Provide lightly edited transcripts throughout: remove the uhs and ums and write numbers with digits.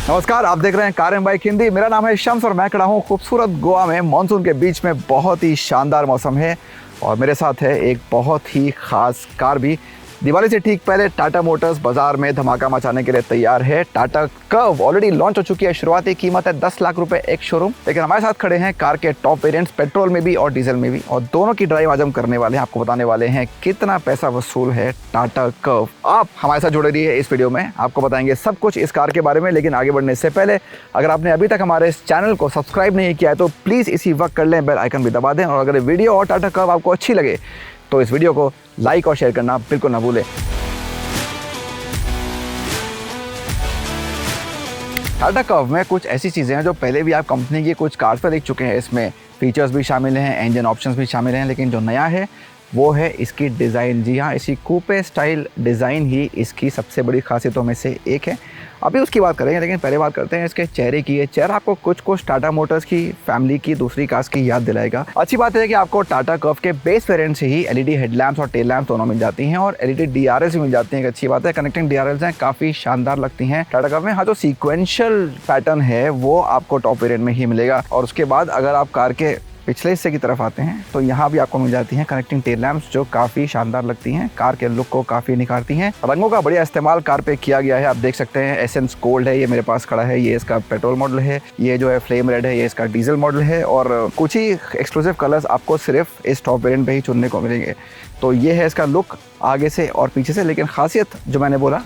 नमस्कार, आप देख रहे हैं कार एंड बाइक हिंदी। मेरा नाम है शम्स और मैं खड़ा हूँ खूबसूरत गोवा में। मानसून के बीच में बहुत ही शानदार मौसम है और मेरे साथ है एक बहुत ही ख़ास कार भी। दिवाली से ठीक पहले टाटा मोटर्स बाजार में धमाका मचाने के लिए तैयार है। टाटा कर्व ऑलरेडी लॉन्च हो चुकी है। शुरुआती कीमत है 10 लाख रुपए एक शोरूम। लेकिन हमारे साथ खड़े हैं कार के टॉप वेरिएंट्स, पेट्रोल में भी और डीजल में भी, और दोनों की ड्राइव आज हम करने वाले हैं। आपको बताने वाले हैं कितना पैसा वसूल है टाटा कर्व। आप हमारे साथ जुड़े रहिए इस वीडियो में, आपको बताएंगे सब कुछ इस कार के बारे में। लेकिन आगे बढ़ने से पहले अगर आपने अभी तक हमारे इस चैनल को सब्सक्राइब नहीं किया है तो प्लीज़ इसी वक्त कर लें, बेल आइकन भी दबा दें। और अगर वीडियो और टाटा कर्व आपको अच्छी लगे तो इस वीडियो को लाइक और शेयर करना बिल्कुल ना भूलें। टाटा कर्व में कुछ ऐसी चीज़ें हैं जो पहले भी आप कंपनी की कुछ कार्स पर देख चुके हैं। इसमें फीचर्स भी शामिल हैं, इंजन ऑप्शंस भी शामिल हैं, लेकिन जो नया है वो है इसकी डिज़ाइन। जी हाँ, इसी कूपे स्टाइल डिज़ाइन ही इसकी सबसे बड़ी खासियतों में से एक है। अभी उसकी बात करेंगे, लेकिन पहले बात करते हैं इसके चेहरे की। ये चेहरा आपको कुछ टाटा मोटर्स की फैमिली की दूसरी कार्स की याद दिलाएगा। अच्छी बात है कि आपको टाटा कर्व के बेस वेरिएंट से ही एलईडी हेडलैम्प्स और टेल लैम्प्स दोनों मिल जाती हैं और एलईडी डीआरएल्स भी मिल जाती हैं। एक अच्छी बात है, कनेक्टिंग डीआरएल्स हैं, काफ़ी शानदार लगती हैं टाटा कर्व में। हाँ, जो सीक्वेंशियल पैटर्न है वो आपको टॉप वेरिएंट में ही मिलेगा। और उसके बाद अगर आप कार के पिछले हिस्से की तरफ आते हैं तो यहाँ भी आपको मिल जाती हैं कनेक्टिंग टेल लैम्प्स, जो काफ़ी शानदार लगती हैं, कार के लुक को काफ़ी निखारती हैं। रंगों का बढ़िया इस्तेमाल कार पे किया गया है। आप देख सकते हैं एसेंस गोल्ड है, ये मेरे पास खड़ा है, ये इसका पेट्रोल मॉडल है। ये जो है फ्लेम रेड है, ये इसका डीजल मॉडल है। और कुछ ही एक्सक्लूसिव कलर्स आपको सिर्फ इस टॉप वेरिएंट पे ही चुनने को मिलेंगे। तो ये है इसका लुक आगे से और पीछे से। लेकिन खासियत जो मैंने बोला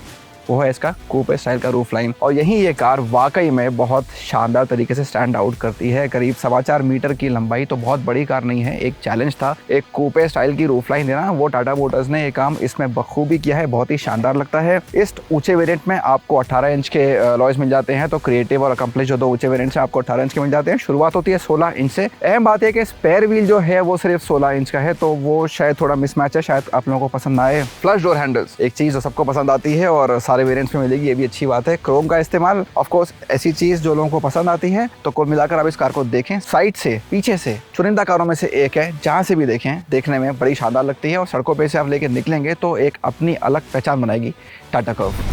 वो है इसका कूपे स्टाइल का रूफ लाइन। और यही ये कार वाकई में बहुत शानदार तरीके से स्टैंड आउट करती है। करीब 4.25 मीटर की लंबाई तो बहुत बड़ी कार नहीं है। एक चैलेंज था एक कूपे स्टाइल की रूफ लाइन देना, वो टाटा मोटर्स ने ये काम इसमें बखूबी किया है, बहुत ही शानदार लगता है। इस ऊंचे वेरिएंट में आपको 18 इंच के अलॉयज मिल जाते हैं। तो क्रिएटिव और अकम्प्लिश जो दो ऊंचे वेरिएंट्स हैं आपको 18 इंच के मिल जाते हैं। शुरुआत होती है 16 इंच से। अहम बात है कि स्पेयर व्हील जो है वो सिर्फ 16 इंच का है, तो वो शायद थोड़ा मिसमैच है, शायद आप लोगों को पसंद ना आए। फ्लश डोर हैंडल्स एक चीज़ जो सबको पसंद आती है और सारे वेरिएंट्स में मिलेगी, ये भी अच्छी बात है। क्रोम का इस्तेमाल ऑफ कोर्स ऐसी चीज जो लोगों को पसंद आती है। तो कुल मिलाकर आप इस कार को देखें, साइड से पीछे से चुनिंदा कारों में से एक है, जहां से भी देखें देखने में बड़ी शानदार लगती है। और सड़कों पे से आप लेकर निकलेंगे तो एक अपनी अलग पहचान बनाएगी टाटा कर्व।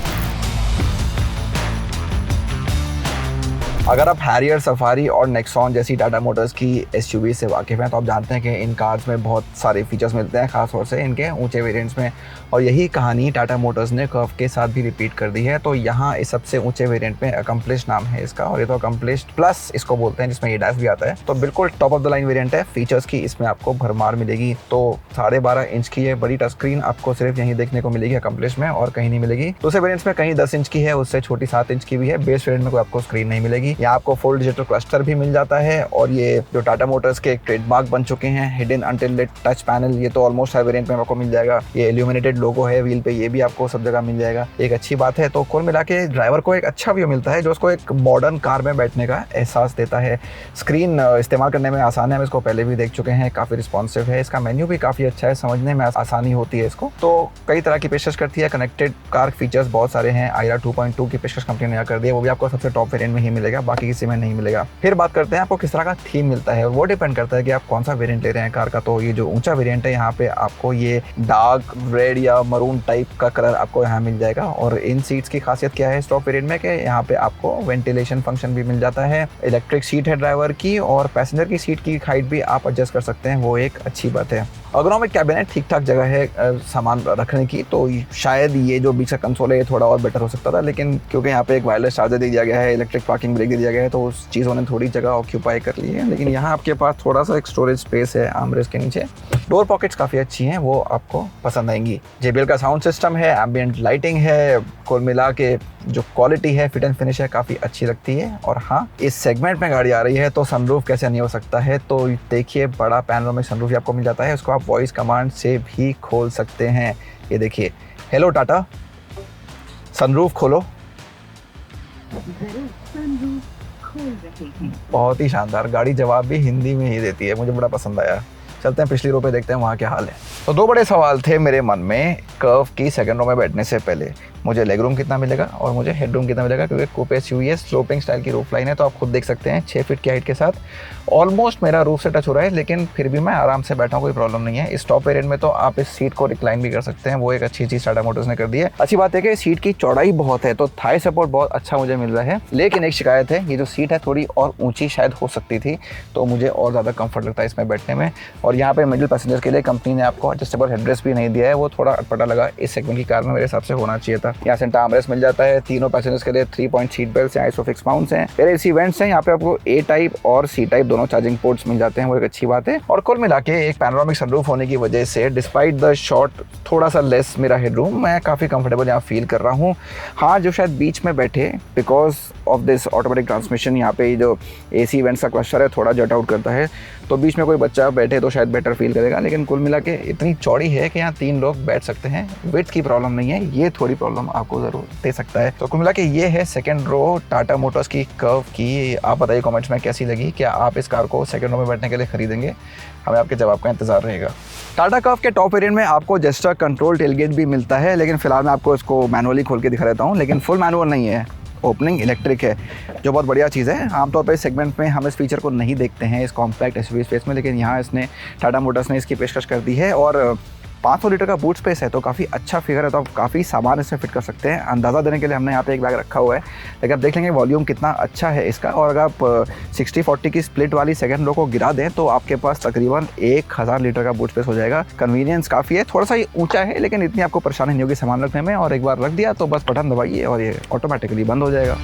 अगर आप हैरियर, सफारी और नेक्सॉन जैसी टाटा मोटर्स की एसयूवी से वाकिफ़ हैं तो आप जानते हैं कि इन कार्स में बहुत सारे फीचर्स मिलते हैं, खास तौर से इनके ऊंचे वेरिएंट्स में। और यही कहानी टाटा मोटर्स ने कर्व के साथ भी रिपीट कर दी है। तो यहाँ इस सबसे ऊंचे वेरिएंट में अकम्प्लिश नाम है इसका, और ये तो अकम्प्लिश प्लस इसको बोलते हैं, जिसमें ये डैश भी आता है। तो बिल्कुल top of the line variant है। फीचर्स की इसमें आपको भरमार मिलेगी। तो 12.5 इंच की है बड़ी टच स्क्रीन आपको सिर्फ यहीं देखने को मिलेगी अकम्प्लिश में, और कहीं नहीं मिलेगी। दूसरे वेरिएंट्स में कहीं 10 इंच की है, उससे छोटी 7 इंच की भी है। बेस वेरिएंट में कोई आपको स्क्रीन नहीं मिलेगी। यहाँ आपको फुल डिजिटल क्लस्टर भी मिल जाता है। और ये जो टाटा मोटर्स के एक ट्रेडमार्क बन चुके हैं, hidden until let touch panel, ये तो ऑलमोस्ट हर वेरिएंट में आपको मिल जाएगा। ये इल्यूमिनेटेड लोगो है व्हील पे, ये भी आपको सब जगह मिल जाएगा। एक अच्छी बात है। तो कुल मिला के ड्राइवर को एक अच्छा व्यू मिलता है जो उसको एक मॉडर्न कार में बैठने का एहसास देता है। स्क्रीन इस्तेमाल करने में आसान है, हम इसको पहले भी देख चुके हैं, काफ़ी रिस्पॉन्सिव है। इसका मेन्यू भी काफ़ी अच्छा है, समझने में आसानी होती है इसको। तो कई तरह की पेशकश करती है। कनेक्टेड कार फीचर्स बहुत सारे हैं। आईरा 2.2 की पेशकश कंपनी ने कर दी है, वो भी आपको सबसे टॉप वेरिएंट में ही मिलेगा, बाकी किसी में नहीं मिलेगा। फिर बात करते हैं आपको किस तरह का थीम मिलता है। वो डिपेंड करता है कि आप कौन सा वेरिएंट ले रहे हैं कार का। तो ये जो ऊंचा वेरिएंट है, यहाँ पे आपको ये डार्क रेड या मरून टाइप का कलर आपको यहाँ मिल जाएगा। और इन सीट्स की खासियत क्या है इस टॉप वेरिएंट में, कि यहाँ पे आपको वेंटिलेशन फंक्शन भी मिल जाता है। इलेक्ट्रिक सीट है ड्राइवर की, और पैसेंजर की सीट की हाइट भी आप एडजस्ट कर सकते हैं, वो एक अच्छी बात है। एर्गोनॉमिक कैबिनेट ठीक ठाक जगह है सामान रखने की। तो शायद ये जो बीच का कंसोल है ये थोड़ा और बेटर हो सकता था, लेकिन क्योंकि यहाँ पे एक वायरलेस चार्जर दे दिया गया है, इलेक्ट्रिक पार्किंग ब्रेक दे दिया गया है, तो उस चीज़ों ने थोड़ी जगह ऑक्यूपाई कर ली है। लेकिन यहाँ आपके पास थोड़ा सा एक स्टोरेज स्पेस है आर्मरेस्ट के नीचे। डोर पॉकेट्स काफ़ी अच्छी हैं, वो आपको पसंद आएंगी। JBL का साउंड सिस्टम है, एम्बिएंट लाइटिंग है। कुल मिला के जो क्वालिटी है, फिट एंड फिनिश है, काफ़ी अच्छी लगती है। और हाँ, इस सेगमेंट में गाड़ी आ रही है तो सनरूफ कैसे नहीं हो सकता है। तो देखिए, बड़ा पैनोरामिक सनरूफ आपको मिल जाता है, उसको आप वॉइस कमांड से भी खोल सकते हैं। ये देखिए, हेलो टाटा, सनरूफ खोलो। बहुत ही शानदार, गाड़ी जवाब भी हिंदी में ही देती है, मुझे बड़ा पसंद आया। चलते हैं पिछली रो पे, देखते हैं वहाँ क्या हाल है। तो दो बड़े सवाल थे मेरे मन में कर्व की सेकंड रो में बैठने से पहले। मुझे लेग रूम कितना मिलेगा और मुझे हेड रूम कितना मिलेगा, क्योंकि कूपे एसयूवी है, स्लोपिंग स्टाइल की रूफ लाइन है, तो आप खुद देख सकते हैं 6 फीट की हाइट के साथ ऑलमोस्ट मेरा रूफ से टच हो रहा है, लेकिन फिर भी मैं आराम से बैठा हूँ, कोई प्रॉब्लम नहीं है। इस टॉप वेरिएंट में तो आप इस सीट को रिक्लाइन भी कर सकते हैं, वो एक अच्छी चीज़ टाटा मोटर्स ने कर दी है। अच्छी बात है कि सीट की चौड़ाई बहुत है, तो थाई सपोर्ट बहुत अच्छा मुझे मिल रहा है, लेकिन एक शिकायत है, ये जो सीट है थोड़ी और ऊँची शायद हो सकती थी, तो मुझे और ज़्यादा कंफर्ट लगता है इसमें बैठने में। और यहाँ पे मिडिल पैसेंजर के लिए कंपनी ने आपको एडजस्टेबल हेडरेस्ट भी नहीं दिया है, वो थोड़ा अटपटा लगा। इस सेगमेंट की कार में मेरे हिसाब से होना चाहिए था। यहाँ सेंटर आर्मरेस्ट मिल जाता है, तीनों पैसेंजर्स के लिए 3 पॉइंट सीट बेल्ट हैं, आइसोफिक्स माउंट्स हैं, फिर एसी वेंट्स हैं। यहाँ पे आपको ए टाइप और सी टाइप दोनों चार्जिंग पोर्ट्स मिल जाते हैं, वो एक अच्छी बात है। और कुल मिला के एक पैनोरामिक सनरूफ होने की वजह से डिस्पाइट द शॉट थोड़ा सा लेस मेरा हेडरूम, मैं काफ़ी कंफर्टेबल यहाँ फील कर रहा हूँ। हाँ, जो शायद बीच में बैठे because of this automatic transmission, यहाँ पे जो एसी वेंट्स का क्लस्टर है थोड़ा जट आउट करता है, तो बीच में कोई बच्चा बैठे तो शायद बेटर फील करेगा। लेकिन कुल मिला के इतनी चौड़ी है कि यहाँ 3 लोग बैठ सकते हैं, विड्थ की प्रॉब्लम नहीं है, ये थोड़ी प्रॉब्लम आपको ज़रूर दे सकता है। तो कुल मिला के ये है सेकंड रो टाटा मोटर्स की कर्व की। आप बताइए कमेंट्स में कैसी लगी, क्या आप इस कार को सेकंड रो में बैठने के लिए खरीदेंगे? हमें आपके जवाब का इंतजार रहेगा। टाटा कर्व के टॉप वेरिएंट में आपको जेस्टर कंट्रोल टेलगेट भी मिलता है, लेकिन फिलहाल मैं आपको इसको मैनुअली खोल के दिखा देता हूँ, लेकिन फुल मैनुअल नहीं है, ओपनिंग इलेक्ट्रिक है, जो बहुत बढ़िया चीज़ है। आमतौर पर इस सेगमेंट में हम इस फीचर को नहीं देखते हैं इस कॉम्पैक्ट एसयूवी स्पेस में, लेकिन यहाँ इसने टाटा मोटर्स ने इसकी पेशकश कर दी है। और 500 लीटर का बूट स्पेस है, तो काफ़ी अच्छा फिगर है, तो आप काफ़ी सामान इसमें फिट कर सकते हैं। अंदाज़ा देने के लिए हमने यहाँ पे एक बैग रखा हुआ है, लेकिन आप देख लेंगे वॉल्यूम कितना अच्छा है इसका। और अगर आप 60-40 की स्प्लिट वाली सेकंड रो को गिरा दें तो आपके पास तकरीबन 1000 लीटर का बूट स्पेस हो जाएगा। कन्वीनियंस काफ़ी है, थोड़ा सा ये ऊँचा है, लेकिन इतनी आपको परेशानी नहीं होगी सामान रखने में। और एक बार रख दिया तो बस बटन दबाइए और ये ऑटोमेटिकली बंद हो जाएगा।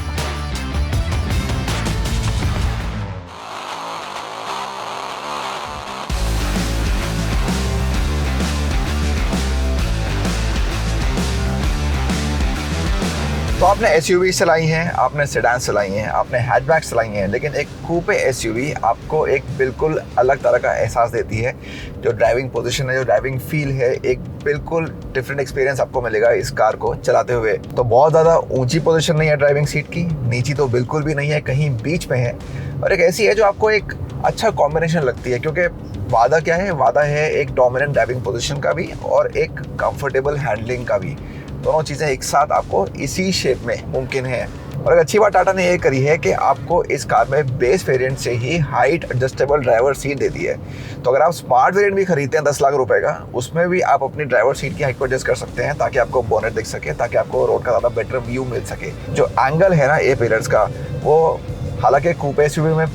तो आपने एसयूवी चलाई हैं, आपने सेडान चलाई हैं, आपने हैचबैक चलाई हैं, लेकिन एक कूपे एसयूवी आपको एक बिल्कुल अलग तरह का एहसास देती है। जो ड्राइविंग पोजीशन है, जो ड्राइविंग फील है, एक बिल्कुल डिफरेंट एक्सपीरियंस आपको मिलेगा इस कार को चलाते हुए। तो बहुत ज़्यादा ऊंची पोजीशन नहीं है ड्राइविंग सीट की, नीची तो बिल्कुल भी नहीं है, कहीं बीच में है, और एक ऐसी है जो आपको एक अच्छा कॉम्बिनेशन लगती है। क्योंकि वादा क्या है? वादा है एक डोमिनेंट ड्राइविंग पोजीशन का भी और एक कंफर्टेबल हैंडलिंग का भी। दोनों चीज़ें एक साथ आपको इसी शेप में मुमकिन है। और एक अच्छी बात टाटा ने ये करी है कि आपको इस कार में बेस वेरिएंट से ही हाइट एडजस्टेबल ड्राइवर सीट दे दी है। तो अगर आप स्मार्ट वेरिएंट भी खरीदते हैं 10 लाख रुपए का, उसमें भी आप अपनी ड्राइवर सीट की हाइट को एडजस्ट कर सकते हैं, ताकि आपको बोनेट दिख सके, ताकि आपको रोड का ज़्यादा बेटर व्यू मिल सके। जो एंगल है ना ए पिलर्स का, वो हालांकि कूपे एसयूवी में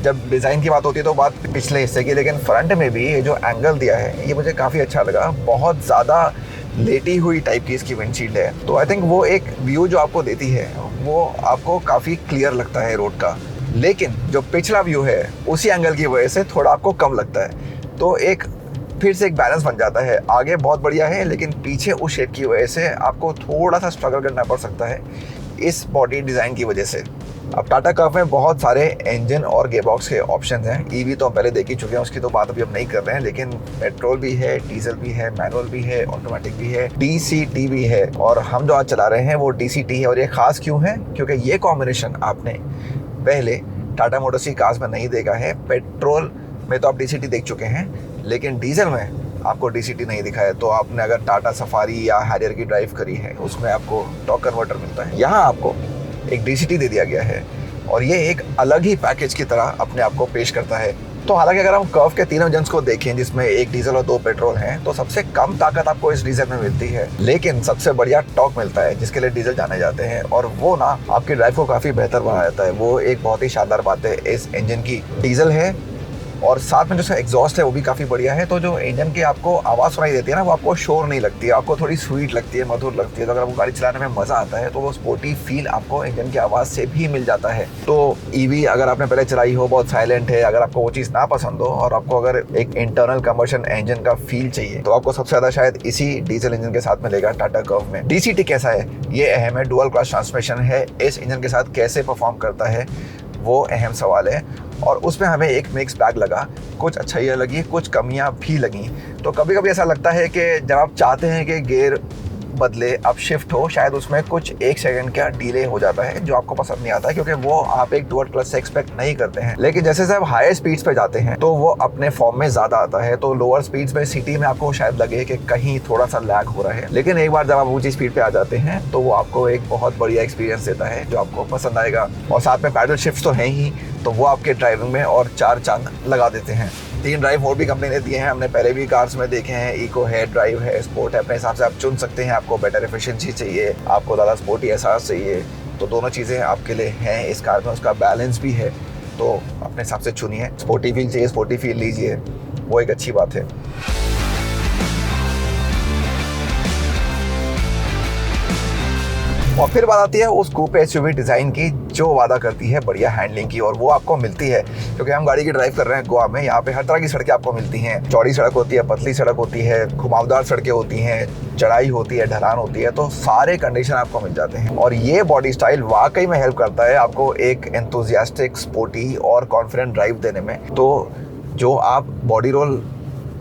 जब डिज़ाइन की बात होती है तो बात पिछले हिस्से की, लेकिन फ्रंट में भी ये जो एंगल दिया है ये मुझे काफ़ी अच्छा लगा। बहुत ज़्यादा लेटी हुई टाइप की इसकी विंडशील्ड है, तो आई थिंक वो एक व्यू जो आपको देती है वो आपको काफ़ी क्लियर लगता है रोड का। लेकिन जो पिछला व्यू है उसी एंगल की वजह से थोड़ा आपको कम लगता है, तो एक फिर से एक बैलेंस बन जाता है। आगे बहुत बढ़िया है, लेकिन पीछे उस शेप की वजह से आपको थोड़ा सा स्ट्रगल करना पड़ सकता है इस बॉडी डिज़ाइन की वजह से। अब टाटा कर्व में बहुत सारे इंजन और गेयरबॉक्स के ऑप्शन हैं। ईवी तो हम पहले देख ही चुके हैं, उसकी तो बात अभी हम नहीं कर रहे हैं, लेकिन पेट्रोल भी है, डीजल भी है, मैनुअल भी है, ऑटोमेटिक भी है, डीसीटी भी है, और हम जो आज चला रहे हैं वो डीसीटी है। और ये खास क्यों है? क्योंकि ये कॉम्बिनेशन आपने पहले टाटा मोटर्स की कार्स में नहीं देखा है। पेट्रोल में तो आप डीसीटी देख चुके हैं, लेकिन डीजल में आपको डीसीटी नहीं दिखा है। तो आपने अगर टाटा सफारी या हैरियर की ड्राइव करी है, उसमें आपको टॉर्क कन्वर्टर मिलता है, यहाँ आपको एक डीसीटी दे दिया गया है, और ये एक अलग ही पैकेज की तरह अपने आप को पेश करता है। तो हालांकि अगर हम कर्व के तीनों इंजन्स को देखें, जिसमें एक डीजल और 2 पेट्रोल हैं, तो सबसे कम ताकत आपको इस डीजल में मिलती है, लेकिन सबसे बढ़िया टॉर्क मिलता है, जिसके लिए डीजल जाने जाते हैं, और वो ना आपकी ड्राइव को काफ़ी बेहतर बना देता है। वो एक बहुत ही शानदार बात है इस इंजन की। डीजल है और साथ में जो इसका एग्जॉस्ट है वो भी काफ़ी बढ़िया है, तो जो इंजन की आपको आवाज़ सुनाई देती है ना, वो आपको शोर नहीं लगती है, आपको थोड़ी स्वीट लगती है, मधुर लगती है। तो अगर आपको गाड़ी चलाने में मज़ा आता है तो वो स्पोर्टी फील आपको इंजन की आवाज़ से भी मिल जाता है। तो ईवी अगर आपने पहले चलाई हो, बहुत साइलेंट है, अगर आपको वो चीज़ ना पसंद हो और आपको अगर एक इंटरनल कंबशन इंजन का फील चाहिए, तो आपको सबसे ज़्यादा शायद इसी डीजल इंजन के साथ मिलेगा टाटा कर्व में। डीसीटी कैसा है ये अहम है, डुअल क्लच ट्रांसमिशन है, इस इंजन के साथ कैसे परफॉर्म करता है वो अहम सवाल है। और उसमें हमें एक मिक्स बैग लगा, कुछ अच्छाइयाँ लगी, कुछ कमियाँ भी लगी। तो कभी कभी ऐसा लगता है कि जब आप चाहते हैं कि गियर बदले अब शिफ्ट हो, शायद उसमें कुछ 1 सेकंड का डिले हो जाता है जो आपको पसंद नहीं आता है, क्योंकि वो आप एक डुअल क्लच से एक्सपेक्ट नहीं करते हैं। लेकिन जैसे जैसे आप हायर स्पीड्स पे जाते हैं तो वो अपने फॉर्म में ज़्यादा आता है। तो लोअर स्पीड्स में सिटी में आपको शायद लगे कि कहीं थोड़ा सा लैग हो रहा है, लेकिन एक बार जब आप ऊंची स्पीड पे आ जाते हैं तो वो आपको एक बहुत बढ़िया एक्सपीरियंस देता है जो आपको पसंद आएगा। और साथ में पैडल शिफ्ट्स तो हैं ही, तो वो आपके ड्राइविंग में और 4 चांद लगा देते हैं। 3 ड्राइव और भी कंपनी ने दिए हैं, हमने पहले भी कार्स में देखे हैं। इको है, ड्राइव है, स्पोर्ट है, अपने हिसाब से आप चुन सकते हैं। आपको बेटर एफिशिएंसी चाहिए, आपको ज़्यादा स्पोर्टी एहसास चाहिए, तो दोनों चीज़ें आपके लिए हैं इस कार में। उसका बैलेंस भी है, तो अपने हिसाब से चुनिए। स्पोर्टी फील चाहिए, स्पोर्टी फील लीजिए, वो एक अच्छी बात है। और फिर बात आती है उस कूपे एसयूवी डिज़ाइन की जो वादा करती है बढ़िया हैंडलिंग की, और वो आपको मिलती है क्योंकि हम गाड़ी की ड्राइव कर रहे हैं गोवा में। यहाँ पे हर तरह की सड़कें आपको मिलती हैं। चौड़ी सड़क होती है, पतली सड़क होती है, घुमावदार सड़कें होती हैं, चढ़ाई होती है, ढलान होती है, तो सारे कंडीशन आपको मिल जाते हैं। और ये बॉडी स्टाइल वाकई में हेल्प करता है आपको एक एंथुजियास्टिक, स्पोर्टी और कॉन्फिडेंट ड्राइव देने में। तो जो आप बॉडी रोल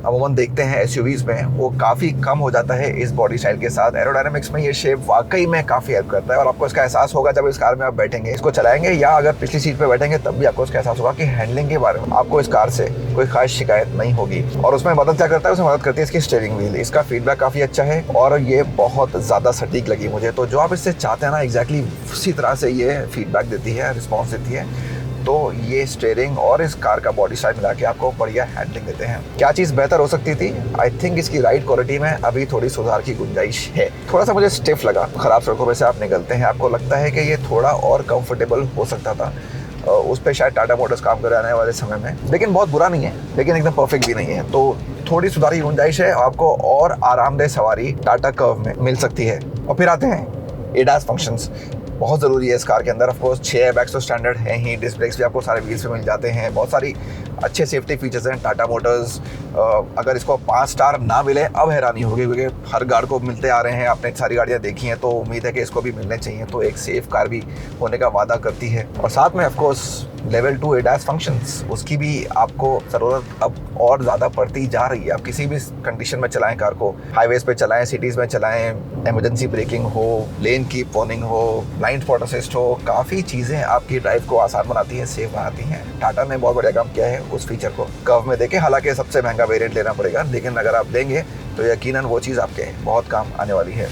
अमूमन देखते हैं एसयूवीज़ में, वो काफ़ी कम हो जाता है इस बॉडी स्टाइल के साथ। एरोडायनामिक्स में ये शेप वाकई में काफ़ी हेल्प करता है, और आपको इसका एहसास होगा जब इस कार में आप बैठेंगे, इसको चलाएंगे या अगर पिछली सीट पे बैठेंगे तब भी आपको इसका एहसास होगा कि हैंडलिंग के बारे में आपको इस कार से कोई खास शिकायत नहीं होगी। और उसमें मदद क्या करता है, उसमें मदद करती है इसकी स्टीयरिंग व्हील। इसका फीडबैक काफ़ी अच्छा है और ये बहुत ज़्यादा सटीक लगी मुझे। तो जो आप इससे चाहते हैं ना, एग्जैक्टली उसी तरह से ये फीडबैक देती है, रिस्पॉन्स देती है। तो ये स्टीयरिंग और इस कार का बॉडी स्टाइल मिला के आपको बढ़िया हैंडलिंग देते हैं। क्या चीज़ बेहतर हो सकती थी? आई थिंक इसकी राइड क्वालिटी में अभी थोड़ी सुधार की गुंजाइश है। थोड़ा सा मुझे स्टिफ लगा। ख़राब सड़कों में से आप निकलते हैं, आपको लगता है कि ये थोड़ा और कंफर्टेबल हो सकता था। उस पर शायद टाटा मोटर्स काम कर आने वाले समय में, लेकिन बहुत बुरा नहीं है, लेकिन एकदम परफेक्ट भी नहीं है। तो थोड़ी सुधार की गुंजाइश है, आपको और आरामदेह सवारी टाटा कर्व में मिल सकती है। और फिर आते हैं एडास फंक्शंस। बहुत ज़रूरी है इस कार के अंदर। ऑफ कोर्स 6 एयरबैग्स तो स्टैंडर्ड हैं ही, डिस्क ब्रेक्स भी आपको सारे व्हील्स पे मिल जाते हैं। बहुत सारी अच्छे सेफ्टी फीचर्स हैं। टाटा मोटर्स अगर इसको 5 स्टार ना मिले अब हैरानी होगी, क्योंकि हर कार को मिलते आ रहे हैं, आपने सारी गाड़ियाँ देखी हैं, तो उम्मीद है कि इसको भी मिलने चाहिए। तो एक सेफ कार भी होने का वादा करती है। और साथ में of course level 2 ADAS functions, उसकी भी आपको ज़रूरत अब और ज़्यादा पड़ती जा रही है। आप किसी भी कंडीशन में चलाएं कार को, हाईवेज़ पे चलाएं, सिटीज़ में चलाएं, इमरजेंसी ब्रेकिंग हो, लेन कीप वार्निंग हो, ब्लाइंड स्पॉट असिस्ट हो, काफ़ी चीज़ें आपकी ड्राइव को आसान बनाती हैं, सेफ बनाती हैं। टाटा ने बहुत बढ़िया काम किया है उस फीचर को कर्व में देके। हालांकि सबसे महंगा वेरिएंट लेना पड़ेगा, लेकिन अगर आप लेंगे तो यकीनन वो चीज़ आपके बहुत काम आने वाली है।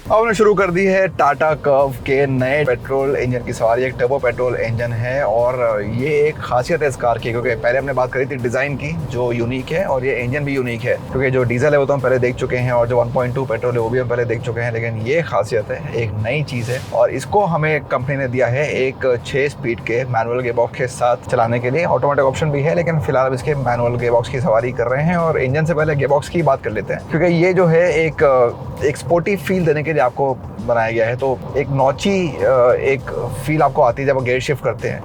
अब हमने शुरू कर दी है टाटा कर्व के नए पेट्रोल इंजन की सवारी। एक टर्बो पेट्रोल इंजन है और ये एक खासियत है इस कार की, क्योंकि पहले हमने बात करी थी डिज़ाइन की जो यूनिक है, और ये इंजन भी यूनिक है, क्योंकि जो डीजल है वो तो हम पहले देख चुके हैं और जो 1.2 पेट्रोल है वो भी हम पहले देख चुके हैं। लेकिन ये खासियत है, एक नई चीज़ है, और इसको हमें कंपनी ने दिया है एक 6 स्पीड के मैनुअल गेयरबॉक्स के साथ चलाने के लिए। ऑटोमेटिक ऑप्शन भी है, लेकिन फिलहाल अब इसके मैनुअल गेयरबॉक्स की सवारी कर रहे हैं। और इंजन से पहले गेयरबॉक्स की बात कर लेते हैं, क्योंकि ये जो है एक स्पोर्टी फील देने के लिए आपको बनाया गया है। तो एक नॉची एक फील आपको आती है जब आप गियर शिफ्ट करते हैं,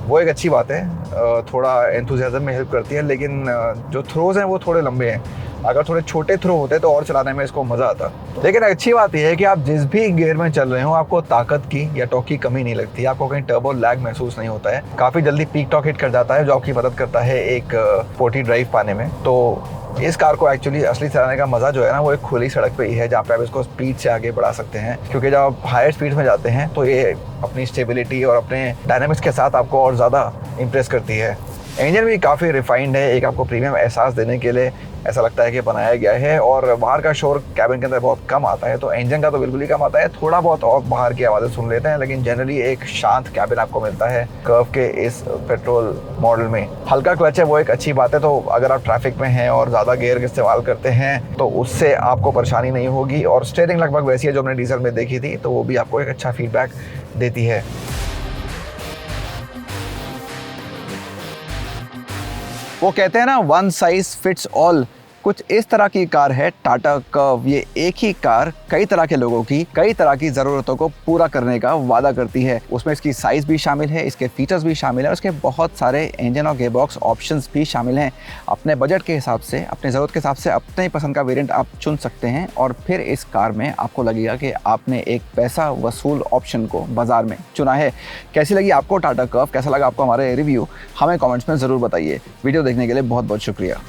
वो एक अच्छी बात है। थोड़ा एंथुसियाज्म में हेल्प करती है, लेकिन जो थ्रोज हैं वो थोड़े लंबे हैं। अगर थोड़े छोटे थ्रो होते तो और चलाने में इसको मज़ा आता। लेकिन अच्छी बात यह है कि आप जिस भी गियर में चल रहे हो आपको ताकत की या टॉर्क की कमी नहीं लगती, आपको कहीं टर्बो लैग महसूस नहीं होता है। काफ़ी जल्दी पीक टॉर्क हिट कर जाता है, जो आपकी मदद करता है एक स्पोर्टी ड्राइव पाने में। तो इस कार को एक्चुअली असली चलाने का मज़ा जो है ना, वो एक खुली सड़क पे ही है, जहाँ पे आप इसको स्पीड से आगे बढ़ा सकते हैं। क्योंकि जब आप हायर स्पीड में जाते हैं तो ये अपनी स्टेबिलिटी और अपने डायनामिक्स के साथ आपको और ज़्यादा इम्प्रेस करती है। इंजन भी काफ़ी रिफाइंड है, एक आपको प्रीमियम एहसास देने के लिए ऐसा लगता है कि बनाया गया है। और बाहर का शोर कैबिन के अंदर बहुत कम आता है, तो इंजन का तो बिल्कुल ही कम आता है। थोड़ा बहुत और बाहर की आवाज़ें सुन लेते हैं, लेकिन जनरली एक शांत कैबिन आपको मिलता है कर्व के इस पेट्रोल मॉडल में। हल्का क्लच है, वो एक अच्छी बात है। तो अगर आप ट्रैफिक में हैं और ज़्यादा गियर इस्तेमाल करते हैं तो उससे आपको परेशानी नहीं होगी। और स्टीयरिंग लगभग वैसी है जो हमने डीजल में देखी थी, तो वो भी आपको एक अच्छा फीडबैक देती है। वो कहते हैं ना, वन साइज फिट्स ऑल, कुछ इस तरह की कार है टाटा कर्व। ये एक ही कार कई तरह के लोगों की कई तरह की ज़रूरतों को पूरा करने का वादा करती है। उसमें इसकी साइज़ भी शामिल है, इसके फीचर्स भी शामिल है और उसके बहुत सारे इंजन और गेयरबॉक्स ऑप्शंस भी शामिल हैं। अपने बजट के हिसाब से, अपनी ज़रूरत के हिसाब से अपने ही पसंद का वेरिएंट आप चुन सकते हैं और फिर इस कार में आपको लगेगा कि आपने एक पैसा वसूल ऑप्शन को बाज़ार में चुना है। कैसी लगी आपको टाटा कर्व, कैसा लगा आपको हमारे रिव्यू, हमें कमेंट्स में ज़रूर बताइए। वीडियो देखने के लिए बहुत बहुत शुक्रिया।